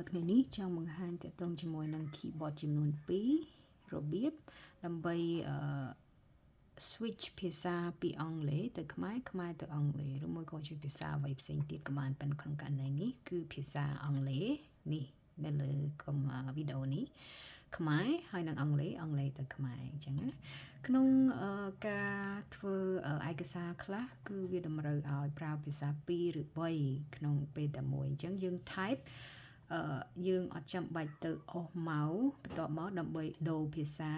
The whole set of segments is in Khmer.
ថ្ងៃនេះចង់បង្ហាញទាក់ទងជាមួយនឹង keyboard ចំនួន2របៀបដើម្បីswitch ភាសាពីអង់គ្លេសទៅខ្មែរទៅអង់គ្លេសឬមួយក៏ជាភាសាអ្វីផ្សេងទៀតក៏បានប៉ុន្តែក្នុងករណីនេះគឺភាសាអង់គ្លេសនេះនៅលើវីដេអូនេះខ្មែរហើយនិងអង់គ្លេសទៅខ្មែរអញ្ចឹងណាក្នុងការធ្វើឯកសារខ្លះគឺវាតម្រូវឲ្យប្រើភាសា2ឬ3ក្នុងពេលតែមួយអញ្ចឹងយើង type យើងអត់ចាំបាច់ទៅអស់ម៉ៅបន្ទាប់មកដើម្បីដូរភាសា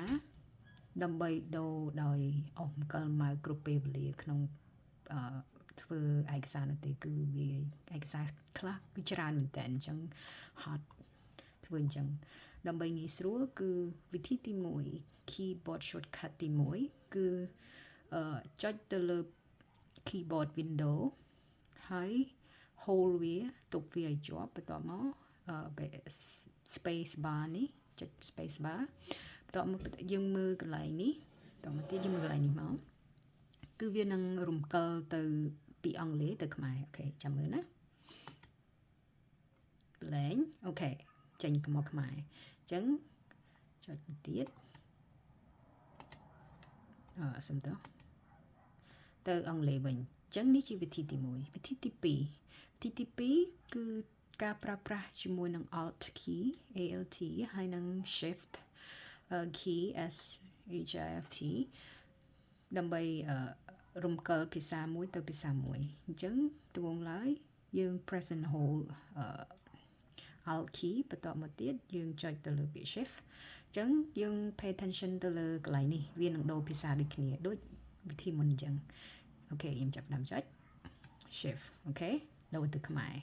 ដើម្បីដូរដោយអស់ម្កិលម៉ៅគ្រប់ពេលវេលាក្នុងធ្វើឯកសារនោះទេគឺវាឯកសារខ្លះគឺច្រើនមែនតើអញ្ចឹងហត់ធ្វើអញ្ចឹងដើម្បីងាយស្រួលគឺវិធីទី1 keyboard shortcut ទី1គឺចុចទៅលើ keyboard window ហើយ hold វាទុកវាឲ្យជាប់បន្ទាប់មកspace bar នេះចុច space bar បន្ទាប់មកយើងមើលកន្លែងនេះបន្តមកទៀតយើងមើលកន្លែងនេះមកគឺវានឹងរំកិលទៅពីអង់គ្លេសទៅខ្មែរអូខេចាំមើលណាលែងអូខេចេញមកខ្មែរអញ្ចឹងចុចទៀតសុំទៅអង់គ្លេសវិញអញ្ចឹងនេះជាវិធីទី1វិធីទី2គឺការប្រើប្រាស់ជាមួយនឹង Alt key ALT ហើយនឹង Shift key SHIFT ដើម្បីរំកិលភាសាមួយទៅភាសាមួយអញ្ចឹងត្បូងឡើយយើង press and hold Alt key បន្ទាប់មកទៀតយើងចុចទៅលើពាក្យ Shift អញ្ចឹងយើង pay attention ទៅលើកន្លែងនេះវានឹងដូរភាសាដូចគ្នាដូចវិធីមុនអញ្ចឹងអូខេខ្ញុំចាប់ដើមចុច Shift អូខេដូរទៅខ្មែរ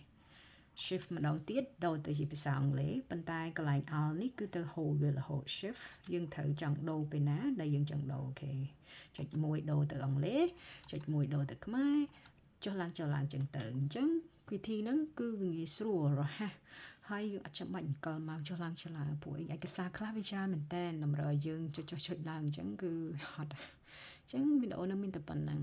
Shift ម្ដងទៀតដូរទៅជាភាសាអង់គ្លេសប៉ុន្តែកន្លែង Alt នេះគឺទៅ hold វារហូត Shift យើងត្រូវចង់ដូរពេលណាដែលយើងចង់ដូរអូខេចុច1ដូរទៅអង់គ្លេសចុច1ដូរទៅខ្មែរចុះឡើងចឹងទៅអញ្ចឹងវិធីហ្នឹងគឺវាងាយស្រួលរហ័សហើយយើងអត់ចាំបាច់អង្គមកចុះឡើងព្រោះឯកសារខ្លះវាច្រើនមែនតើតម្រូវឲ្យយើងចុចឡើងអញ្ចឹងគឺហត់អញ្ចឹងវីដេអូនេះមានតែប៉ុណ្្នឹង